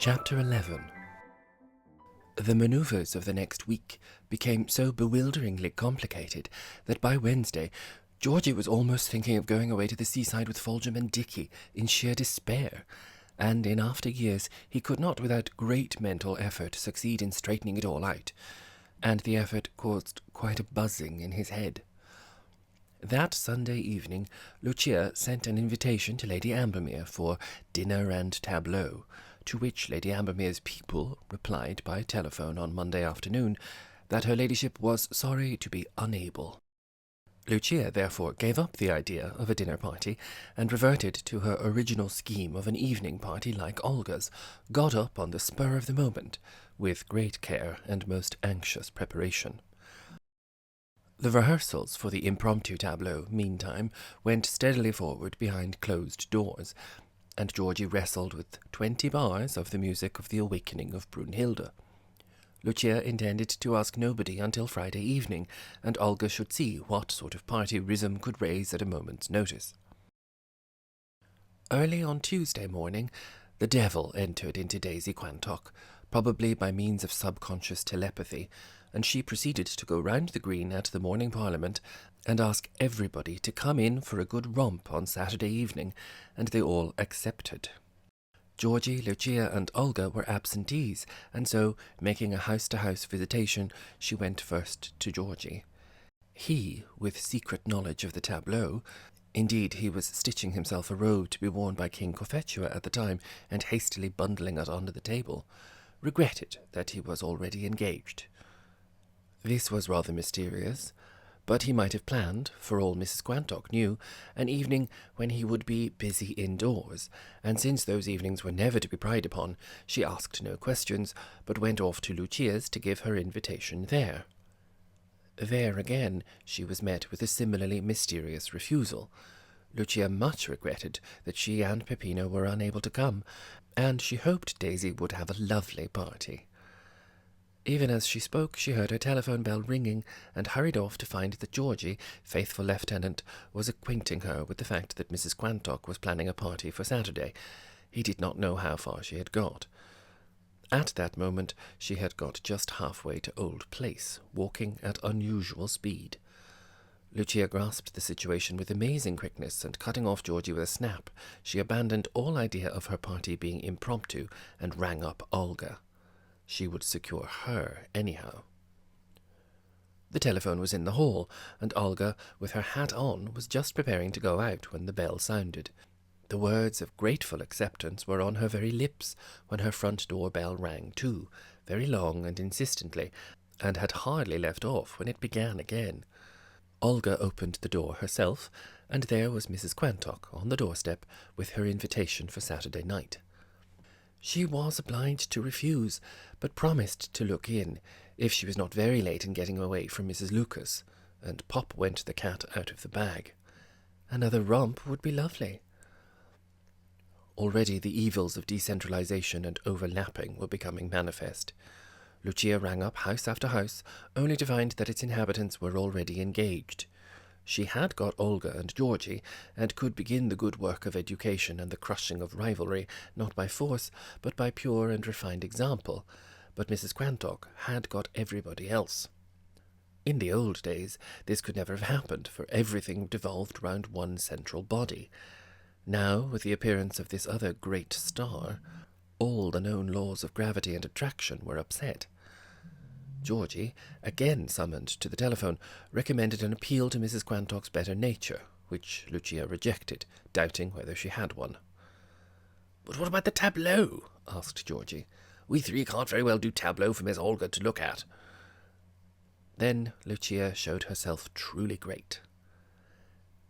Chapter 11. The manoeuvres of the next week became so bewilderingly complicated that by Wednesday, Georgie was almost thinking of going away to the seaside with Foljam and Dicky in sheer despair, and in after years he could not without great mental effort succeed in straightening it all out, and the effort caused quite a buzzing in his head. That Sunday evening, Lucia sent an invitation to Lady Ambermere for dinner and tableau, to which Lady Ambermere's people replied by telephone on Monday afternoon that her ladyship was sorry to be unable. Lucia therefore gave up the idea of a dinner party and reverted to her original scheme of an evening party like Olga's, got up on the spur of the moment, with great care and most anxious preparation. The rehearsals for the impromptu tableau, meantime, went steadily forward behind closed doors, and Georgie wrestled with 20 bars of the music of the awakening of Brunhilde. Lucia intended to ask nobody until Friday evening, and Olga should see what sort of party Rhythm could raise at a moment's notice. Early on Tuesday morning, the devil entered into Daisy Quantock, probably by means of subconscious telepathy, and she proceeded to go round the green at the morning Parliament and ask everybody to come in for a good romp on Saturday evening, and they all accepted. Georgie, Lucia, and Olga were absentees, and so, making a house-to-house visitation, she went first to Georgie. He, with secret knowledge of the tableau, indeed he was stitching himself a robe to be worn by King Cophetua at the time, and hastily bundling it onto the table, regretted that he was already engaged. This was rather mysterious, but he might have planned, for all Mrs. Quantock knew, an evening when he would be busy indoors, and since those evenings were never to be pried upon, she asked no questions, but went off to Lucia's to give her invitation there. There again she was met with a similarly mysterious refusal. Lucia much regretted that she and Peppino were unable to come, and she hoped Daisy would have a lovely party. Even as she spoke, she heard her telephone bell ringing, and hurried off to find that Georgie, faithful lieutenant, was acquainting her with the fact that Mrs. Quantock was planning a party for Saturday. He did not know how far she had got. At that moment she had got just halfway to Old Place, walking at unusual speed. Lucia grasped the situation with amazing quickness, and cutting off Georgie with a snap, she abandoned all idea of her party being impromptu and rang up Olga. She would secure her anyhow. The telephone was in the hall, and Olga, with her hat on, was just preparing to go out when the bell sounded. The words of grateful acceptance were on her very lips when her front door bell rang too, very long and insistently, and had hardly left off when it began again. Olga opened the door herself, and there was Mrs. Quantock on the doorstep with her invitation for Saturday night. She was obliged to refuse, but promised to look in, if she was not very late in getting away from Mrs. Lucas, and pop went the cat out of the bag. Another romp would be lovely. Already the evils of decentralization and overlapping were becoming manifest. Lucia rang up house after house, only to find that its inhabitants were already engaged. She had got Olga and Georgie, and could begin the good work of education and the crushing of rivalry, not by force, but by pure and refined example, but Mrs. Quantock had got everybody else. In the old days this could never have happened, for everything devolved round one central body. Now, with the appearance of this other great star, all the known laws of gravity and attraction were upset. Georgie, again summoned to the telephone, recommended an appeal to Mrs. Quantock's better nature, which Lucia rejected, doubting whether she had one. "But what about the tableau?" asked Georgie. "We three can't very well do tableau for Miss Olga to look at." Then Lucia showed herself truly great.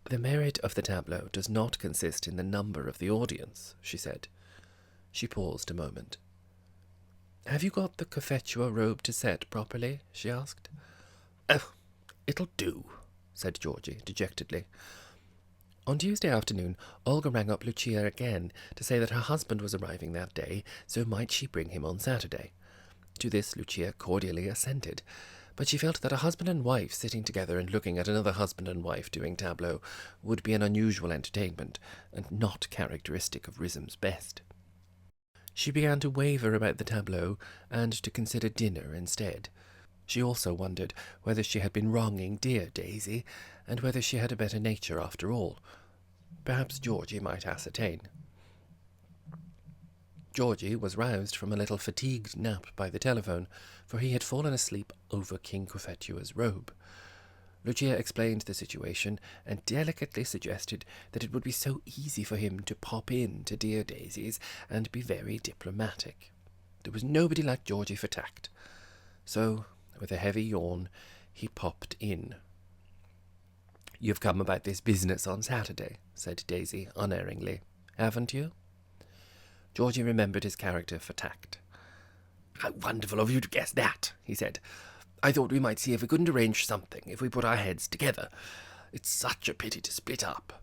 "The merit of the tableau does not consist in the number of the audience," she said. She paused a moment. "Have you got the Cophetua robe to set properly?" she asked. "Oh, it'll do," said Georgie dejectedly. On Tuesday afternoon, Olga rang up Lucia again to say that her husband was arriving that day, so might she bring him on Saturday. To this Lucia cordially assented, but she felt that a husband and wife sitting together and looking at another husband and wife doing tableau would be an unusual entertainment, and not characteristic of Rhythm's best. She began to waver about the tableau and to consider dinner instead. She also wondered whether she had been wronging dear Daisy, and whether she had a better nature after all. Perhaps Georgie might ascertain. Georgie was roused from a little fatigued nap by the telephone, for he had fallen asleep over King Cophetua's robe. Lucia explained the situation and delicately suggested that it would be so easy for him to pop in to dear Daisy's and be very diplomatic. There was nobody like Georgie for tact. So, with a heavy yawn, he popped in. "You've come about this business on Saturday," said Daisy unerringly, "haven't you?" Georgie remembered his character for tact. "How wonderful of you to guess that," he said. "I thought we might see if we couldn't arrange something, if we put our heads together. It's such a pity to split up.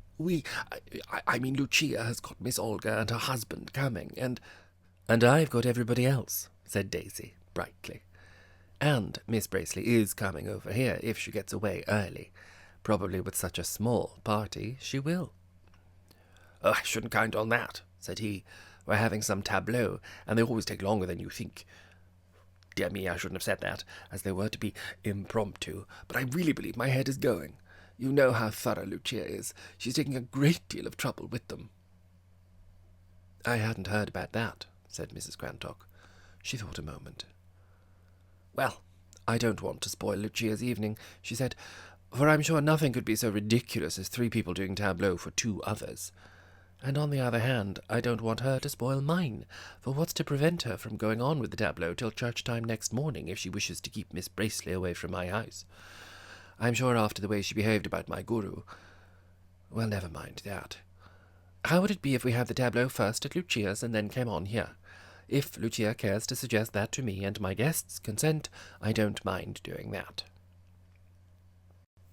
I mean Lucia has got Miss Olga and her husband coming, and I've got everybody else," said Daisy brightly. "And Miss Bracely is coming over here if she gets away early. Probably with such a small party she will." "Oh, I shouldn't count on that," said he. "We're having some tableaux, and they always take longer than you think. Dear me, I shouldn't have said that, as they were to be impromptu, but I really believe my head is going. You know how thorough Lucia is. She's taking a great deal of trouble with them." "I hadn't heard about that," said Mrs. Quantock. She thought a moment. "Well, I don't want to spoil Lucia's evening," she said, "for I'm sure nothing could be so ridiculous as 3 people doing tableaux for 2 others. And on the other hand, I don't want her to spoil mine, for what's to prevent her from going on with the tableau till church time next morning if she wishes to keep Miss Bracely away from my house? I'm sure after the way she behaved about my guru— Well, never mind that. How would it be if we had the tableau first at Lucia's and then came on here? If Lucia cares to suggest that to me and my guests consent, I don't mind doing that."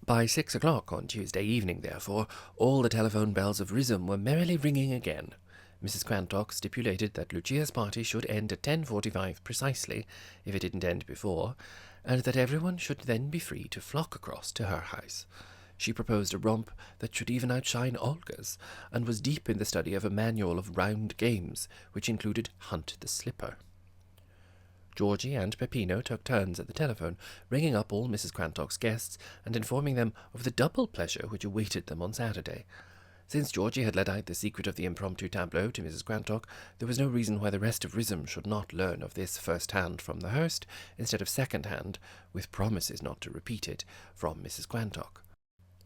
By 6 o'clock on Tuesday evening, therefore, all the telephone bells of Rhythm were merrily ringing again. Mrs. Quantock stipulated that Lucia's party should end at 10:45 precisely, if it didn't end before, and that everyone should then be free to flock across to her house. She proposed a romp that should even outshine Olga's, and was deep in the study of a manual of round games, which included Hunt the Slipper. Georgie and Peppino took turns at the telephone, ringing up all Mrs. Quantock's guests and informing them of the double pleasure which awaited them on Saturday. Since Georgie had let out the secret of the impromptu tableau to Mrs. Quantock, there was no reason why the rest of Rhythm should not learn of this first-hand from the Hurst, instead of second-hand, with promises not to repeat it, from Mrs. Quantock.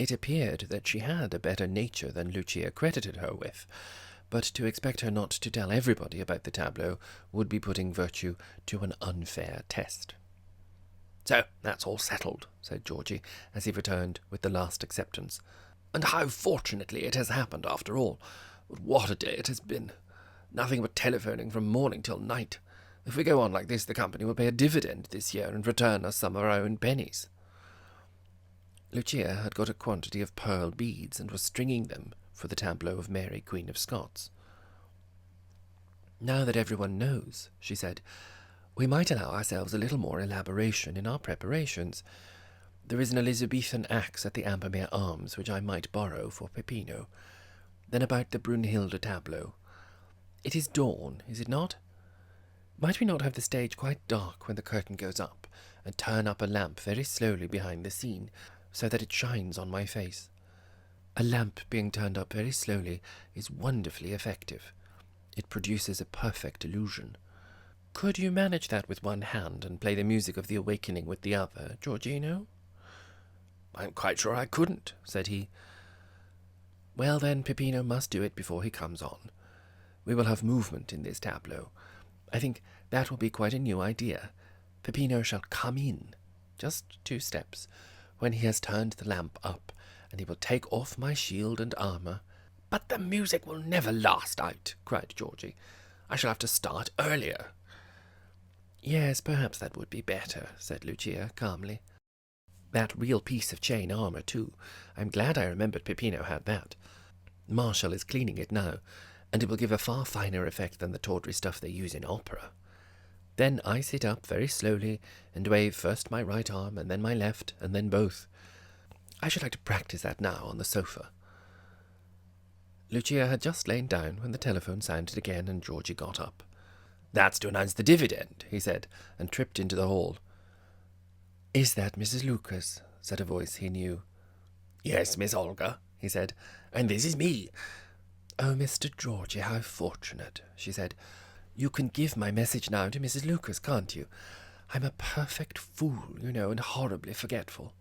It appeared that she had a better nature than Lucia credited her with, but to expect her not to tell everybody about the tableau would be putting virtue to an unfair test. "So that's all settled," said Georgie, as he returned with the last acceptance. "And how fortunately it has happened after all. But what a day it has been. Nothing but telephoning from morning till night. If we go on like this, the company will pay a dividend this year and return us some of our own pennies." Lucia had got a quantity of pearl beads and was stringing them for the tableau of Mary, Queen of Scots. "Now that everyone knows," she said, "we might allow ourselves a little more elaboration in our preparations. There is an Elizabethan axe at the Ambermere Arms which I might borrow for Peppino. Then about the Brunhilde tableau. It is dawn, is it not? Might we not have the stage quite dark when the curtain goes up, and turn up a lamp very slowly behind the scene, so that it shines on my face? A lamp being turned up very slowly is wonderfully effective. It produces a perfect illusion. Could you manage that with one hand and play the music of the awakening with the other, Georgino?" "I'm quite sure I couldn't," said he. "Well, then, Peppino must do it before he comes on. We will have movement in this tableau. I think that will be quite a new idea. Peppino shall come in, just 2 steps, when he has turned the lamp up, and he will take off my shield and armour." "But the music will never last out," cried Georgie. "I shall have to start earlier." "Yes, perhaps that would be better," said Lucia calmly. "That real piece of chain armour, too. I'm glad I remembered Peppino had that. Marshall is cleaning it now, and it will give a far finer effect than the tawdry stuff they use in opera. Then I sit up very slowly and wave first my right arm and then my left and then both. I should like to practice that now on the sofa." Lucia had just lain down when the telephone sounded again and Georgie got up. "That's to announce the dividend," he said, and tripped into the hall. "Is that Mrs. Lucas?" said a voice he knew. "Yes, Miss Olga," he said, "and this is me." "Oh, Mr. Georgie, how fortunate," she said. "You can give my message now to Mrs. Lucas, can't you? I'm a perfect fool, you know, and horribly forgetful."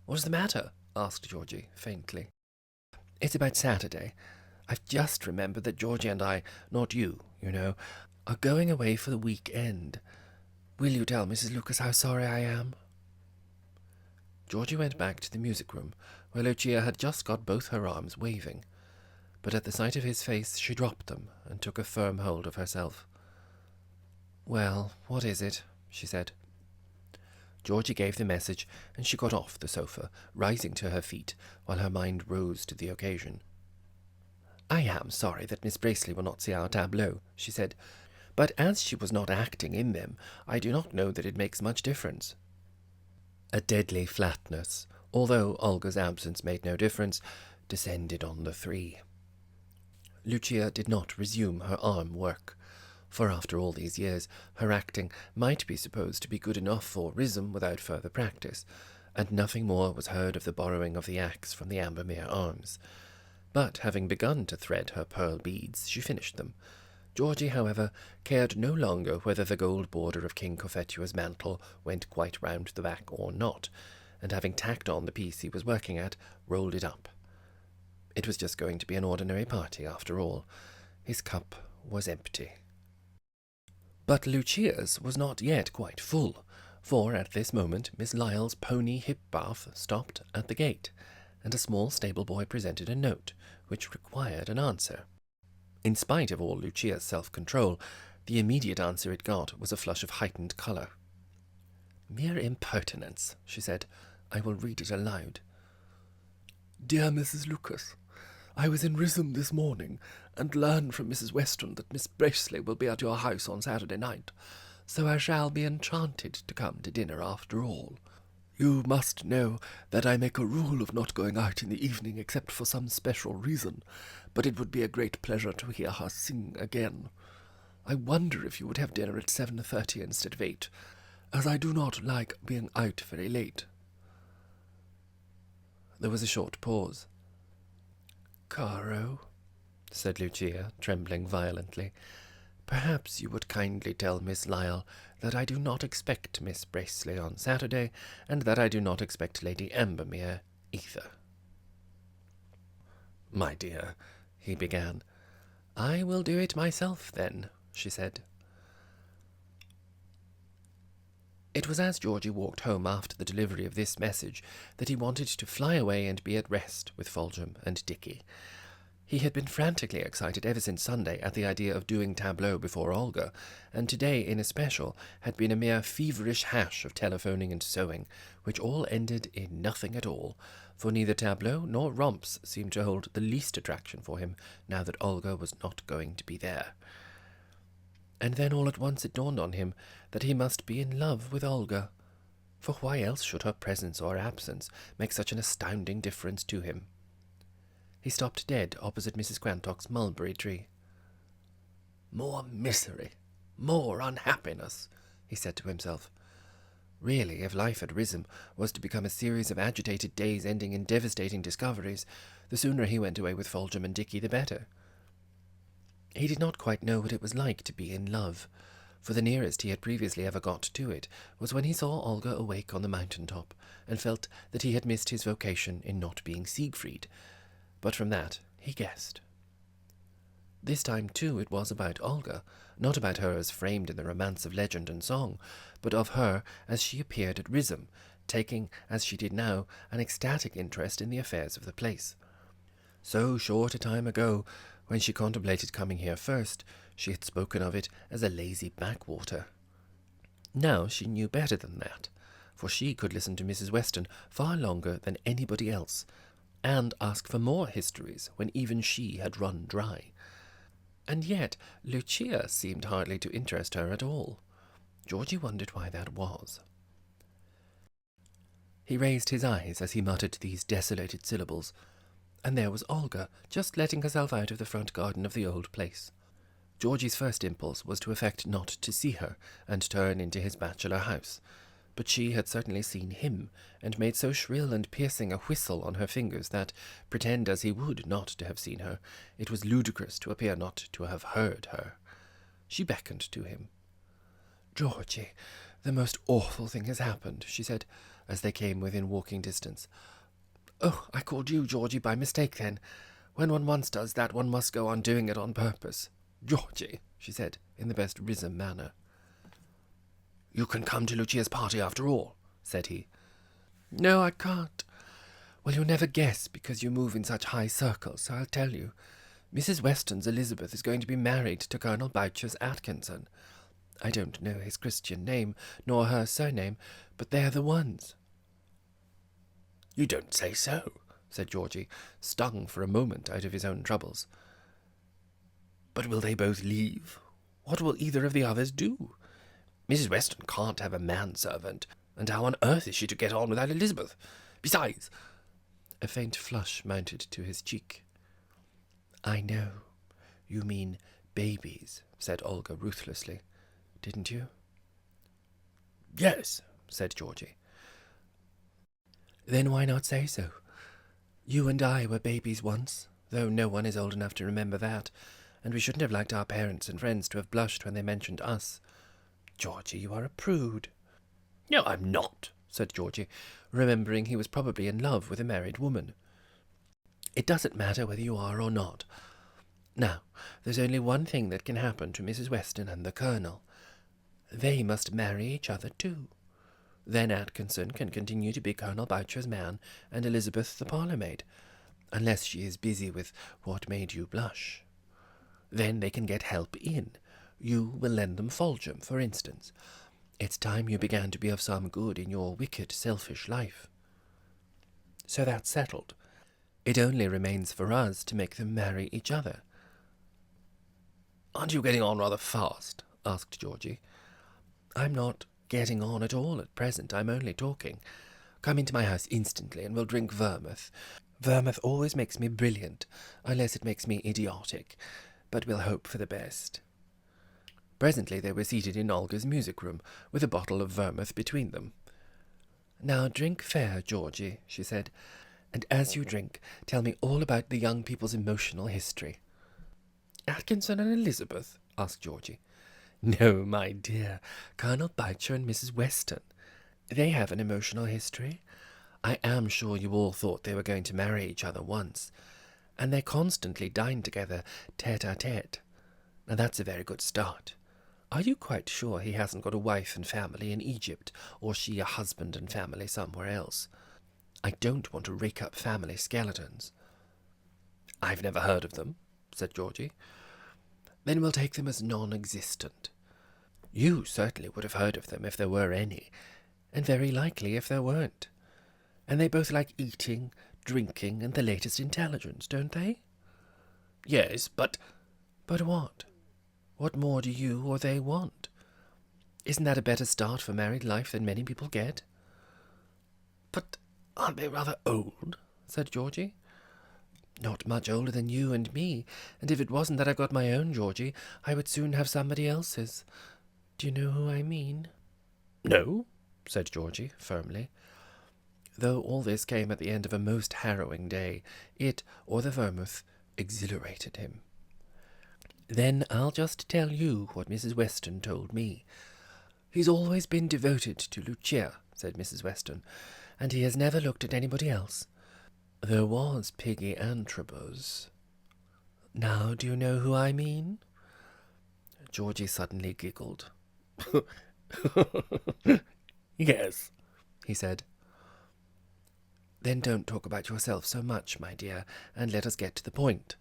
"What's the matter?" asked Georgie, faintly. "It's about Saturday. I've just remembered that Georgie and I, not you, you know, are going away for the week-end. Will you tell Mrs. Lucas how sorry I am?" Georgie went back to the music-room, where Lucia had just got both her arms waving. But at the sight of his face she dropped them and took a firm hold of herself. "Well, what is it?" she said. Georgie gave the message, and she got off the sofa, rising to her feet, while her mind rose to the occasion. "I am sorry that Miss Bracely will not see our tableaux," she said, "but as she was not acting in them, I do not know that it makes much difference." A deadly flatness, although Olga's absence made no difference, descended on the three. Lucia did not resume her arm work, for after all these years her acting might be supposed to be good enough for Rhythm without further practice, and nothing more was heard of the borrowing of the axe from the Ambermere Arms. But having begun to thread her pearl beads, she finished them. Georgie, however, cared no longer whether the gold border of King Cophetua's mantle went quite round the back or not, and having tacked on the piece he was working at, rolled it up. It was just going to be an ordinary party, after all. His cup was empty. But Lucia's was not yet quite full, for at this moment Miss Lyle's pony hip bath stopped at the gate, and a small stable-boy presented a note, which required an answer. In spite of all Lucia's self-control, the immediate answer it got was a flush of heightened colour. "Mere impertinence," she said. "I will read it aloud. Dear Mrs. Lucas, I was in Rhythm this morning, and learned from Mrs. Weston that Miss Bracely will be at your house on Saturday night, so I shall be enchanted to come to dinner after all. You must know that I make a rule of not going out in the evening except for some special reason, but it would be a great pleasure to hear her sing again. I wonder if you would have dinner at 7:30 instead of 8, as I do not like being out very late." There was a short pause. "Caro," said Lucia, trembling violently, "perhaps you would kindly tell Miss Lyle that I do not expect Miss Bracely on Saturday, and that I do not expect Lady Ambermere either." "My dear," he began. "I will do it myself, then," she said. It was as Georgie walked home after the delivery of this message that he wanted to fly away and be at rest with Foljambe and Dicky. He had been frantically excited ever since Sunday at the idea of doing tableaux before Olga, and today in especial had been a mere feverish hash of telephoning and sewing, which all ended in nothing at all, for neither tableaux nor romps seemed to hold the least attraction for him now that Olga was not going to be there. And then all at once it dawned on him that he must be in love with Olga, for why else should her presence or absence make such an astounding difference to him? He stopped dead opposite Mrs. Quantock's mulberry tree. "More misery, more unhappiness," he said to himself. Really, if life at Rhythm was to become a series of agitated days ending in devastating discoveries, the sooner he went away with Foljambe and Dicky the better. He did not quite know what it was like to be in love, for the nearest he had previously ever got to it was when he saw Olga awake on the mountain-top, and felt that he had missed his vocation in not being Siegfried, but from that he guessed. This time, too, it was about Olga, not about her as framed in the romance of legend and song, but of her as she appeared at Rhythm, taking, as she did now, an ecstatic interest in the affairs of the place. So short a time ago, when she contemplated coming here first, she had spoken of it as a lazy backwater. Now she knew better than that, for she could listen to Mrs. Weston far longer than anybody else, and ask for more histories when even she had run dry. And yet Lucia seemed hardly to interest her at all. Georgie wondered why that was. He raised his eyes as he muttered these desolated syllables, and there was Olga just letting herself out of the front garden of the old place. Georgie's first impulse was to affect not to see her and turn into his bachelor house, but she had certainly seen him, and made so shrill and piercing a whistle on her fingers that, pretend as he would not to have seen her, it was ludicrous to appear not to have heard her. She beckoned to him. "Georgie, the most awful thing has happened," she said, as they came within walking distance. "Oh, I called you Georgie by mistake, then. When one once does that, one must go on doing it on purpose. Georgie," she said, in the best risen manner. "You can come to Lucia's party after all," said he. "No, I can't." "Well, you'll never guess, because you move in such high circles, so I'll tell you. Mrs. Weston's Elizabeth is going to be married to Colonel Boucher's Atkinson. I don't know his Christian name, nor her surname, but they're the ones." "You don't say so," said Georgie, stung for a moment out of his own troubles. "But will they both leave? What will either of the others do? Mrs. Weston can't have a manservant, and how on earth is she to get on without Elizabeth? Besides—" A faint flush mounted to his cheek. "I know. You mean babies," said Olga ruthlessly. "Didn't you?" "Yes," said Georgie. "Then why not say so? You and I were babies once, though no one is old enough to remember that, and we shouldn't have liked our parents and friends to have blushed when they mentioned us. Georgie, you are a prude." "No, I'm not," said Georgie, remembering he was probably in love with a married woman. "It doesn't matter whether you are or not. Now, there's only one thing that can happen to Mrs. Weston and the Colonel. They must marry each other too. Then Atkinson can continue to be Colonel Boucher's man and Elizabeth the parlour-maid, unless she is busy with what made you blush. Then they can get help in. You will lend them Foljam, for instance. It's time you began to be of some good in your wicked, selfish life. So that's settled. It only remains for us to make them marry each other." "Aren't you getting on rather fast?" asked Georgie. "I'm not getting on at all at present. I'm only talking. Come into my house instantly, and we'll drink vermouth. Vermouth always makes me brilliant, unless it makes me idiotic, but we'll hope for the best." Presently they were seated in Olga's music-room, with a bottle of vermouth between them. "Now drink fair, Georgie," she said, "and as you drink, tell me all about the young people's emotional history." "Atkinson and Elizabeth?" asked Georgie. "No, my dear, Colonel Boucher and Mrs. Weston. They have an emotional history. I am sure you all thought they were going to marry each other once, and they constantly dine together tete-a-tete. Now that's a very good start. Are you quite sure he hasn't got a wife and family in Egypt, or she a husband and family somewhere else? I don't want to rake up family skeletons." "I've never heard of them," said Georgie. "Then we'll take them as non-existent. You certainly would have heard of them if there were any, and very likely if there weren't. And they both like eating, drinking, and the latest intelligence, don't they?" "Yes, but—" "But what? What more do you or they want? Isn't that a better start for married life than many people get?" "But aren't they rather old?" said Georgie. "Not much older than you and me, and if it wasn't that I've got my own Georgie, I would soon have somebody else's. Do you know who I mean?" "No," said Georgie, firmly. Though all this came at the end of a most harrowing day, it, or the vermouth, exhilarated him. "Then I'll just tell you what Mrs. Weston told me. He's always been devoted to Lucia," said Mrs. Weston, "and he has never looked at anybody else. There was Piggy Antrobus. Now do you know who I mean?" Georgie suddenly giggled. "Yes," he said. "Then don't talk about yourself so much, my dear, and let us get to the point.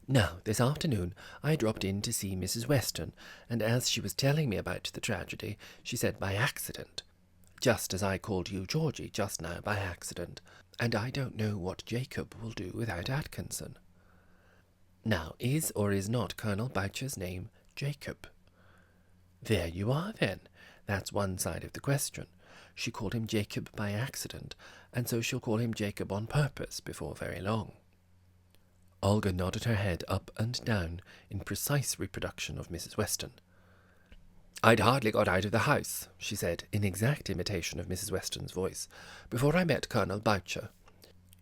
Now, this afternoon I dropped in to see Mrs. Weston, and as she was telling me about the tragedy, she said by accident, just as I called you Georgie just now by accident, and I don't know what Jacob will do without Atkinson. Now, is or is not Colonel Boucher's name Jacob? There you are, then. That's one side of the question. She called him Jacob by accident, and so she'll call him Jacob on purpose before very long." Olga nodded her head up and down in precise reproduction of Mrs. Weston. "I'd hardly got out of the house," she said, in exact imitation of Mrs. Weston's voice, "before I met Colonel Boucher.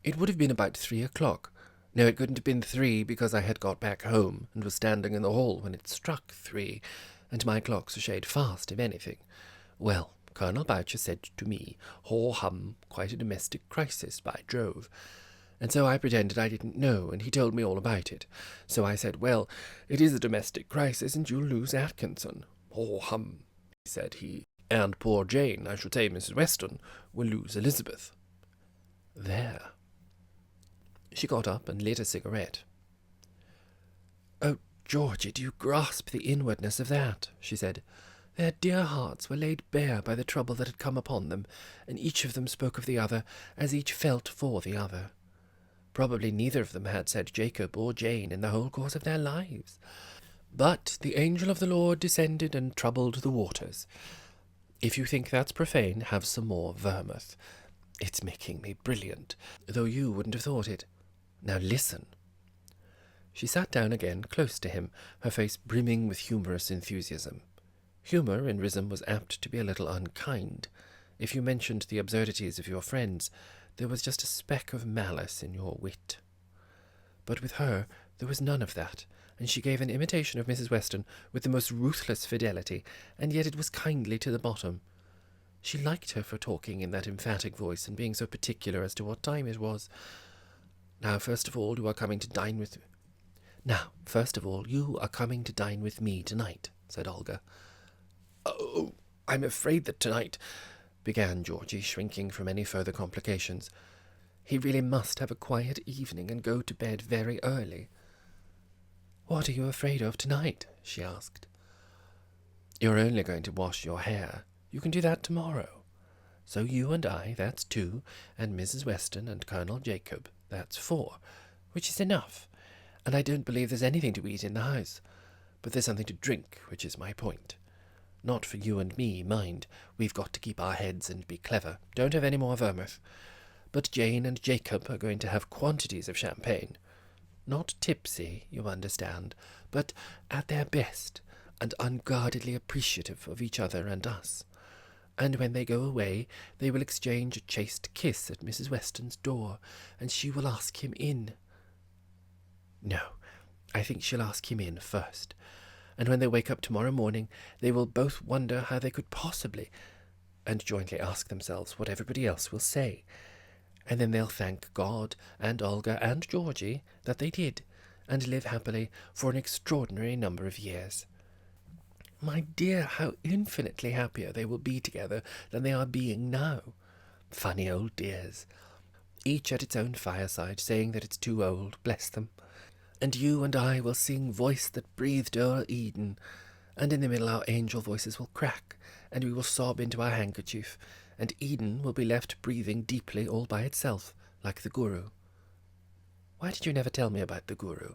It would have been about 3 o'clock. No, it couldn't have been 3, because I had got back home and was standing in the hall when it struck 3, and my clock's a shade fast, if anything. Well, Colonel Boucher said to me, 'Ho hum, quite a domestic crisis, by Jove.' And so I pretended I didn't know, and he told me all about it. So I said, 'Well, it is a domestic crisis, and you'll lose Atkinson.' 'Ho hum,' said he, 'and poor Jane, I should say Mrs. Weston, will lose Elizabeth.' There." She got up and lit a cigarette. "Oh, Georgie, do you grasp the inwardness of that?" she said. "Their dear hearts were laid bare by the trouble that had come upon them, and each of them spoke of the other as each felt for the other. Probably neither of them had said Jacob or Jane in the whole course of their lives. But the angel of the Lord descended and troubled the waters. If you think that's profane, have some more vermouth. It's making me brilliant, though you wouldn't have thought it. Now listen." She sat down again, close to him, her face brimming with humorous enthusiasm. Humour in Rissam was apt to be a little unkind. If you mentioned the absurdities of your friends, there was just a speck of malice in your wit. But with her there was none of that, and she gave an imitation of Mrs. Weston with the most ruthless fidelity, and yet it was kindly to the bottom. She liked her for talking in that emphatic voice and being so particular as to what time it was. "Now, first of all, you are coming to dine with me tonight," said Olga. "Oh, I'm afraid that tonight," began Georgie, shrinking from any further complications. "He really must have a quiet evening and go to bed very early." "What are you afraid of tonight?" she asked. "You're only going to wash your hair. You can do that tomorrow. So you and I, that's 2, and Mrs. Weston and Colonel Jacob, that's 4, which is enough, and I don't believe there's anything to eat in the house. But there's something to drink, which is my point. Not for you and me, mind. We've got to keep our heads and be clever. Don't have any more vermouth. But Jane and Jacob are going to have quantities of champagne. Not tipsy, you understand, but at their best, and unguardedly appreciative of each other and us. And when they go away, they will exchange a chaste kiss at Mrs. Weston's door, and she will ask him in. No, I think she'll ask him in first. And when they wake up tomorrow morning, they will both wonder how they could possibly, and jointly ask themselves what everybody else will say. And then they'll thank God and Olga and Georgie that they did, and live happily for an extraordinary number of years. My dear, how infinitely happier they will be together than they are being now. Funny old dears. Each at its own fireside, saying that it's too old, bless them. And you and I will sing Voice That Breathed O'er Eden, and in the middle our angel voices will crack, and we will sob into our handkerchief, and Eden will be left breathing deeply all by itself, like the Guru. Why did you never tell me about the Guru?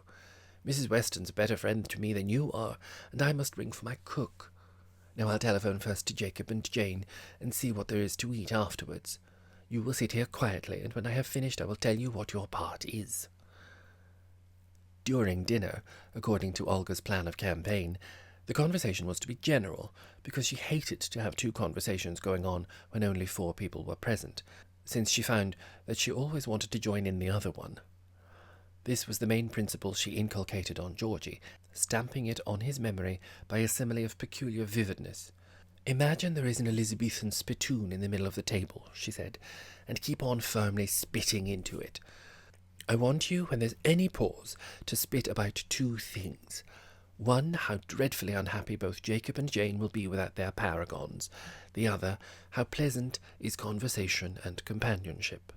Mrs. Weston's a better friend to me than you are, and I must ring for my cook. Now I'll telephone first to Jacob and Jane, and see what there is to eat afterwards. You will sit here quietly, and when I have finished I will tell you what your part is." During dinner, according to Olga's plan of campaign, the conversation was to be general, because she hated to have 2 conversations going on when only 4 people were present, since she found that she always wanted to join in the other one. This was the main principle she inculcated on Georgie, stamping it on his memory by a simile of peculiar vividness. "Imagine there is an Elizabethan spittoon in the middle of the table," she said, "and keep on firmly spitting into it. I want you, when there's any pause, to spit about 2 things. One, how dreadfully unhappy both Jacob and Jane will be without their paragons. The other, how pleasant is conversation and companionship.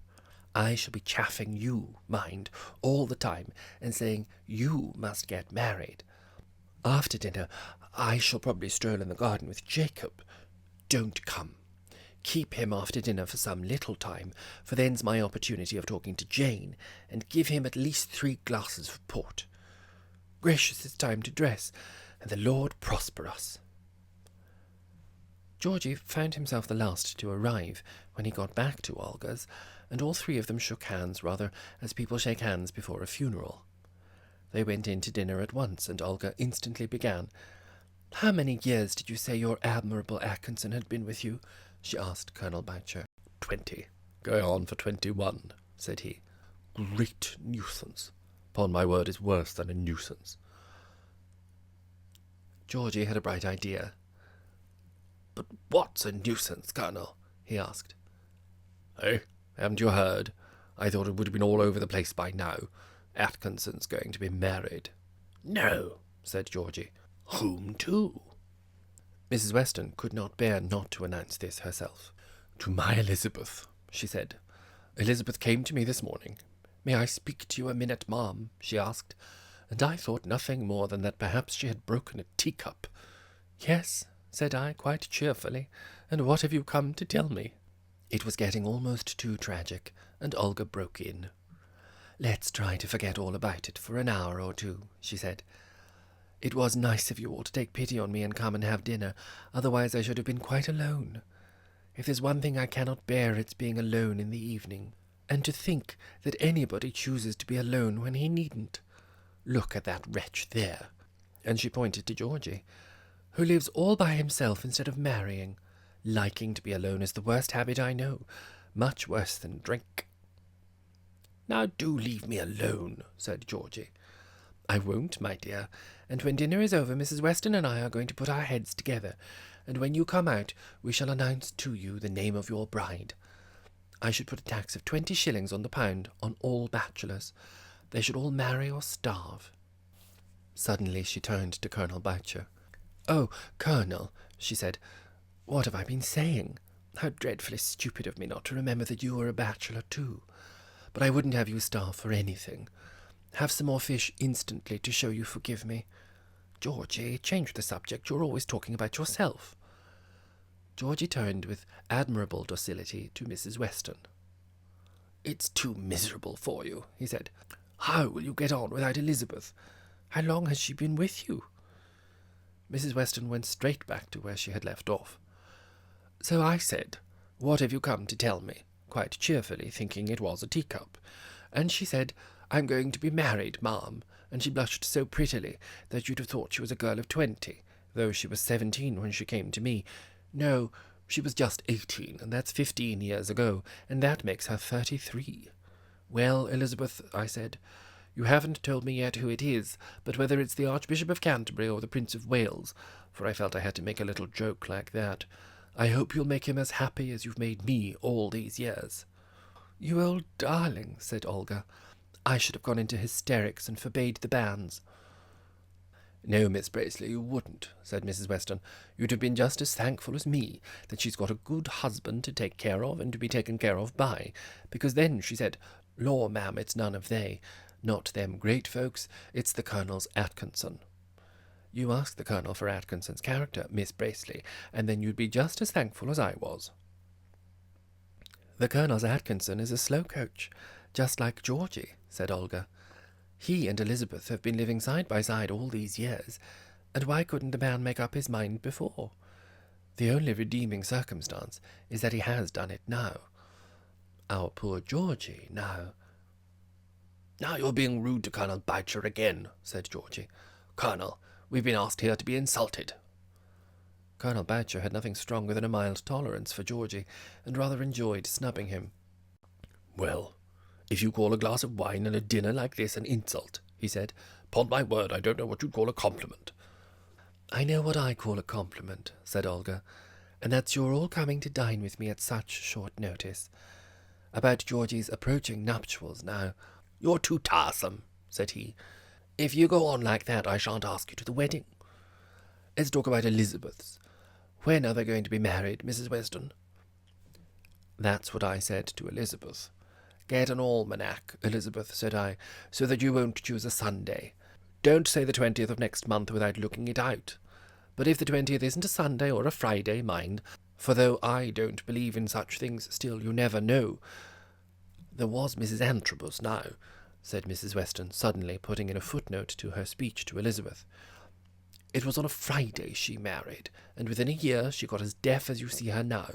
I shall be chaffing you, mind, all the time, and saying you must get married. After dinner, I shall probably stroll in the garden with Jacob. Don't come. Keep him after dinner for some little time, for then's my opportunity of talking to Jane, and give him at least 3 glasses of port. Gracious, it's time to dress, and the Lord prosper us." Georgie found himself the last to arrive when he got back to Olga's, and all 3 of them shook hands rather as people shake hands before a funeral. They went in to dinner at once, and Olga instantly began. "How many years did you say your admirable Atkinson had been with you?" she asked Colonel Boucher. 20. Going on for 21, said he. Great nuisance. Upon my word, it's worse than a nuisance. Georgie had a bright idea. "But what's a nuisance, Colonel?" he asked. "Eh? Haven't you heard? I thought it would have been all over the place by now. Atkinson's going to be married." "No," said Georgie. "Whom to?" Mrs. Weston could not bear not to announce this herself. "To my Elizabeth," she said. "Elizabeth came to me this morning. 'May I speak to you a minute, ma'am?' she asked, and I thought nothing more than that perhaps she had broken a teacup. 'Yes,' said I, quite cheerfully, 'and what have you come to tell me?' It was getting almost too tragic, and Olga broke in. 'Let's try to forget all about it for an hour or two,' she said. 'It was nice of you all to take pity on me and come and have dinner, otherwise I should have been quite alone. If there's one thing I cannot bear, it's being alone in the evening. And to think that anybody chooses to be alone when he needn't. Look at that wretch there,' and she pointed to Georgie, 'who lives all by himself instead of marrying. Liking to be alone is the worst habit I know, much worse than drink.' 'Now do leave me alone,' said Georgie. 'I won't, my dear, and when dinner is over Mrs. Weston and I are going to put our heads together, and when you come out we shall announce to you the name of your bride. I should put a tax of 20 shillings on the pound on all bachelors. They should all marry or starve.' Suddenly she turned to Colonel Boucher. 'Oh, Colonel,' she said, 'what have I been saying? How dreadfully stupid of me not to remember that you were a bachelor too. But I wouldn't have you starve for anything. Have some more fish instantly to show you forgive me. Georgie, change the subject. You're always talking about yourself.' Georgie turned with admirable docility to Mrs. Weston. 'It's too miserable for you,' he said. 'How will you get on without Elizabeth? How long has she been with you?' Mrs. Weston went straight back to where she had left off. 'So I said, "What have you come to tell me?" quite cheerfully, thinking it was a teacup. And she said, "I'm going to be married, ma'am," and she blushed so prettily that you'd have thought she was a girl of 20, though she was 17 when she came to me. No, she was just 18, and that's 15 years ago, and that makes her 33. "Well, Elizabeth," I said, "you haven't told me yet who it is, but whether it's the Archbishop of Canterbury or the Prince of Wales, for I felt I had to make a little joke like that, I hope you'll make him as happy as you've made me all these years." "You old darling," said Olga. "I should have gone into hysterics and forbade the banns." "No, Miss Bracely, you wouldn't," said Mrs. Weston. "You'd have been just as thankful as me that she's got a good husband to take care of and to be taken care of by, because then she said, 'Law, ma'am, it's none of they, not them great folks, it's the Colonel's Atkinson.' You ask the Colonel for Atkinson's character, Miss Bracely, and then you'd be just as thankful as I was." "The Colonel's Atkinson is a slow coach, just like Georgie," said Olga. "He and Elizabeth have been living side by side all these years, and why couldn't the man make up his mind before? The only redeeming circumstance is that he has done it now. Our poor Georgie, now—" "Now you're being rude to Colonel Boucher again," said Georgie. "Colonel, we've been asked here to be insulted." Colonel Boucher had nothing stronger than a mild tolerance for Georgie, and rather enjoyed snubbing him. "Well, if you call a glass of wine and a dinner like this an insult," he said, "'pon my word, I don't know what you'd call a compliment." "I know what I call a compliment," said Olga, "and that's your all coming to dine with me at such short notice. About Georgie's approaching nuptials now—" "You're too tiresome," said he. "If you go on like that, I shan't ask you to the wedding. Let's talk about Elizabeth's. When are they going to be married, Mrs. Weston?" That's what I said to Elizabeth. "Get an almanac, Elizabeth," said I, "so that you won't choose a Sunday. Don't say the 20th of next month without looking it out. But if the 20th isn't a Sunday or a Friday, mind, for though I don't believe in such things, still you never know. There was Mrs. Antrobus now," said Mrs. Weston, suddenly putting in a footnote to her speech to Elizabeth. "It was on a Friday she married, and within a year she got as deaf as you see her now.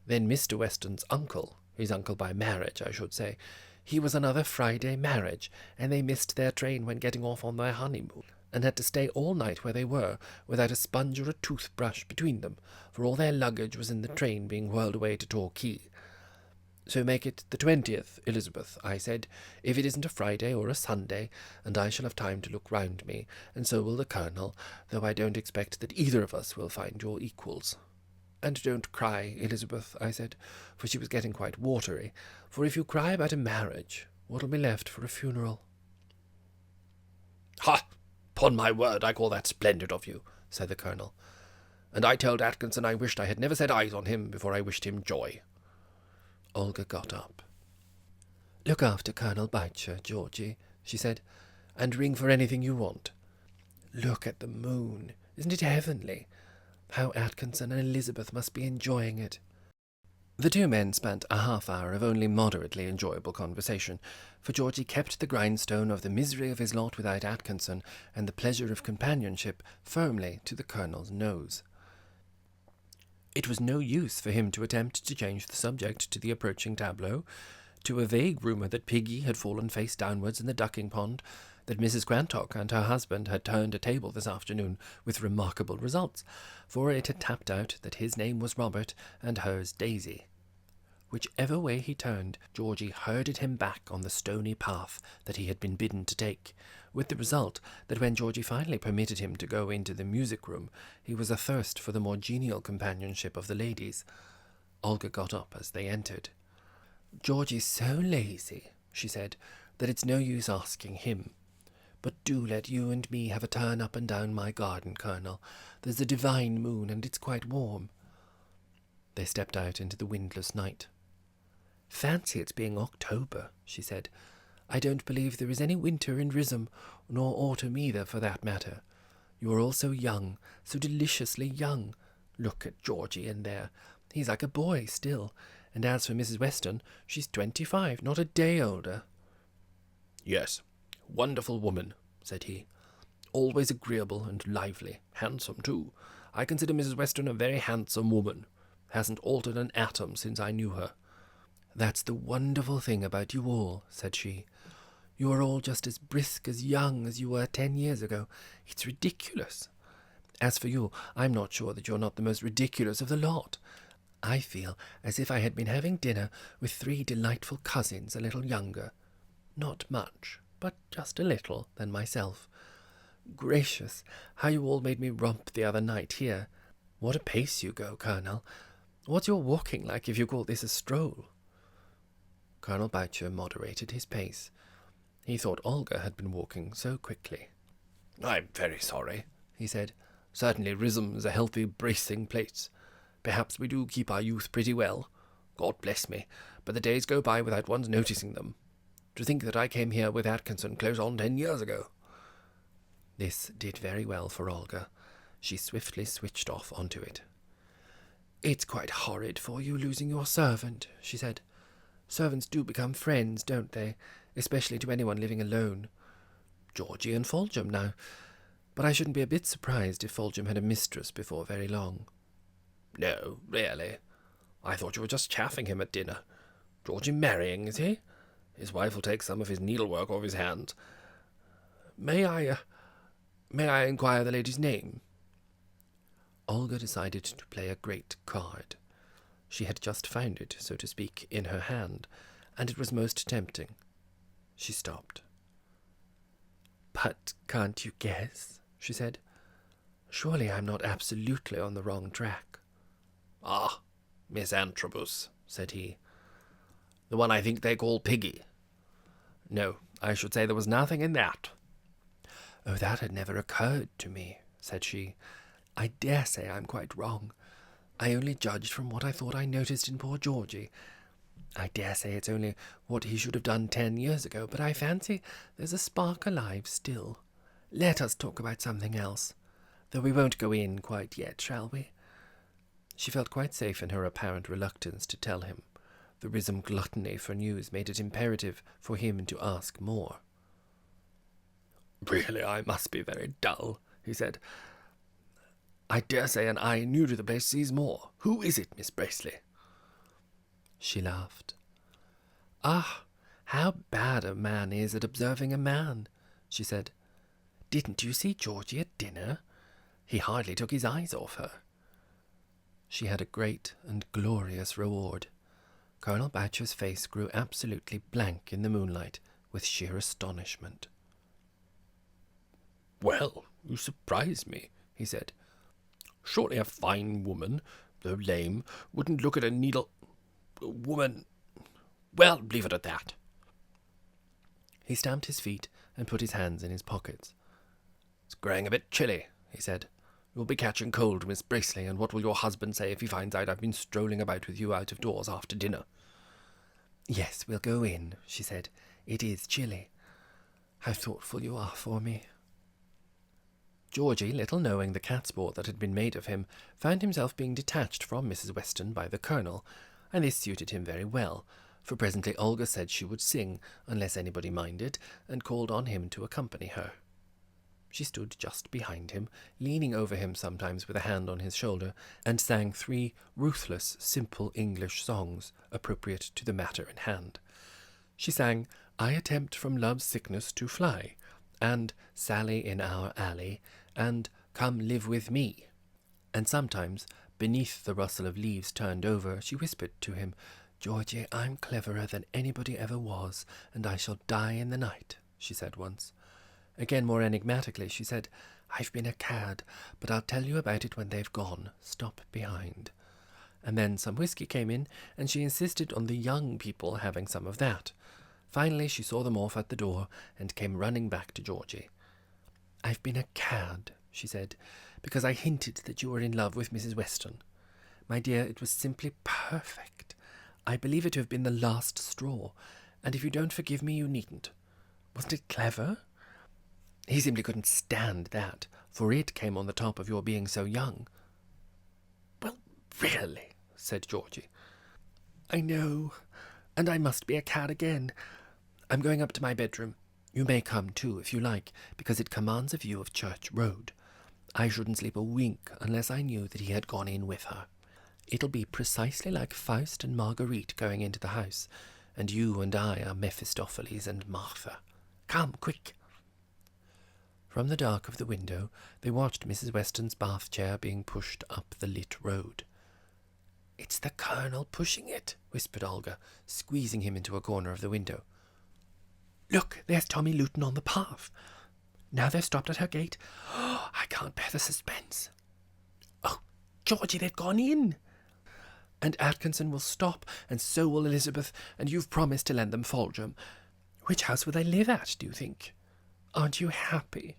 Then Mr. Weston's uncle, his uncle by marriage, I should say, he was another Friday marriage, and they missed their train when getting off on their honeymoon, and had to stay all night where they were, without a sponge or a toothbrush between them, for all their luggage was in the train being whirled away to Torquay. So make it the 20th, Elizabeth, I said, if it isn't a Friday or a Sunday, and I shall have time to look round me, and so will the Colonel, though I don't expect that either of us will find your equals. And don't cry, Elizabeth, I said, for she was getting quite watery, for if you cry about a marriage, what'll be left for a funeral? Ha! 'Pon my word, I call that splendid of you, said the Colonel. And I told Atkinson I wished I had never set eyes on him before I wished him joy. Olga got up. Look after Colonel Beecher, Georgie, she said, and ring for anything you want. Look at the moon. Isn't it heavenly? How Atkinson and Elizabeth must be enjoying it. The two men spent a half-hour of only moderately enjoyable conversation, for Georgie kept the grindstone of the misery of his lot without Atkinson and the pleasure of companionship firmly to the Colonel's nose. It was no use for him to attempt to change the subject to the approaching tableau, to a vague rumour that Piggy had fallen face downwards in the ducking pond, that Mrs. Quantock and her husband had turned a table this afternoon with remarkable results, for it had tapped out that his name was Robert and hers Daisy. Whichever way he turned, Georgie herded him back on the stony path that he had been bidden to take, with the result that when Georgie finally permitted him to go into the music-room, he was athirst for the more genial companionship of the ladies. Olga got up as they entered. "Georgie's so lazy," she said, "that it's no use asking him. But do let you and me have a turn up and down my garden, Colonel. There's a divine moon, and it's quite warm." They stepped out into the windless night. "Fancy its being October," she said. "I don't believe there is any winter in Rissum, nor autumn either, for that matter. You are all so young, so deliciously young. Look at Georgie in there. He's like a boy still, and as for Mrs. Weston, she's 25, not a day older." "Yes, wonderful woman," said he. "Always agreeable and lively, handsome too. I consider Mrs. Weston a very handsome woman. Hasn't altered an atom since I knew her." "That's the wonderful thing about you all," said she. "You are all just as brisk, as young as you were 10 years ago. It's ridiculous. As for you, I'm not sure that you're not the most ridiculous of the lot. I feel as if I had been having dinner with 3 delightful cousins a little younger. Not much, but just a little, than myself. Gracious, how you all made me romp the other night here. What a pace you go, Colonel. What's your walking like if you call this a stroll?" Colonel Beecher moderated his pace. He thought Olga had been walking so quickly. "I'm very sorry," he said. "Certainly Rissum is a healthy, bracing place. Perhaps we do keep our youth pretty well. God bless me, but the days go by without one's noticing them. To think that I came here with Atkinson close on 10 years ago." This did very well for Olga. She swiftly switched off onto it. "It's quite horrid for you losing your servant," she said. "Servants do become friends, don't they? Especially to anyone living alone. Georgie and Foljambe now. But I shouldn't be a bit surprised if Foljambe had a mistress before very long." "No, really. I thought you were just chaffing him at dinner. Georgie marrying, is he? His wife will take some of his needlework off his hands. May I inquire the lady's name?" Olga decided to play a great card. She had just found it, so to speak, in her hand, and it was most tempting. She stopped. "But can't you guess?" she said. "Surely I'm not absolutely on the wrong track." "Ah, Miss Antrobus," said he. "The one I think they call Piggy." "No, I should say there was nothing in that." "Oh, that had never occurred to me," said she. "I dare say I'm quite wrong. I only judged from what I thought I noticed in poor Georgie. I dare say it's only what he should have done 10 years ago, but I fancy there's a spark alive still. Let us talk about something else, though we won't go in quite yet, shall we?" She felt quite safe in her apparent reluctance to tell him. The Rissum gluttony for news made it imperative for him to ask more. "Really, I must be very dull," he said. "I dare say an eye new to the place sees more. Who is it, Miss Bracely?" She laughed. "Ah, How bad a man is at observing a man, she said. Didn't you see Georgie at dinner? He hardly took his eyes off her. She had a great and glorious reward. Colonel Boucher's face grew absolutely blank in the moonlight with sheer astonishment. "Well, you surprise me," he said. "Surely a fine woman, though lame, wouldn't look at a needle... woman... Well, leave it at that." He stamped his feet and put his hands in his pockets. "It's growing a bit chilly," he said. "You'll be catching cold, Miss Bracely, and what will your husband say if he finds out I've been strolling about with you out of doors after dinner?" "Yes, we'll go in," she said. "It is chilly. How thoughtful you are for me." Georgie, little knowing the catsport that had been made of him, found himself being detached from Mrs. Weston by the Colonel, and this suited him very well, for presently Olga said she would sing, unless anybody minded, and called on him to accompany her. She stood just behind him, leaning over him sometimes with a hand on his shoulder, and sang 3 ruthless, simple English songs appropriate to the matter in hand. She sang "I Attempt from Love's Sickness to Fly," and "Sally in Our Alley," and "Come Live with Me." And sometimes, beneath the rustle of leaves turned over, she whispered to him, "Georgie, I'm cleverer than anybody ever was, and I shall die in the night," she said once. Again, more enigmatically, she said, "I've been a cad, but I'll tell you about it when they've gone. Stop behind." And then some whisky came in, and she insisted on the young people having some of that. Finally, she saw them off at the door, and came running back to Georgie. "I've been a cad," she said, "because I hinted that you were in love with Mrs. Weston. My dear, it was simply perfect. I believe it to have been the last straw, and if you don't forgive me, you needn't. Wasn't it clever? He simply couldn't stand that, for it came on the top of your being so young." "Well, really," said Georgie. "I know, and I must be a cad again. I'm going up to my bedroom. You may come too, if you like, because it commands a view of Church Road. I shouldn't sleep a wink unless I knew that he had gone in with her. It'll be precisely like Faust and Marguerite going into the house, and you and I are Mephistopheles and Martha. Come, quick." From the dark of the window, they watched Mrs. Weston's bath chair being pushed up the lit road. "It's the Colonel pushing it," whispered Olga, squeezing him into a corner of the window. "Look, there's Tommy Luton on the path. Now they've stopped at her gate. Oh, I can't bear the suspense. Oh, Georgie, they've gone in. And Atkinson will stop, and so will Elizabeth, and you've promised to lend them Foljambe. Which house will they live at, do you think? Aren't you happy?"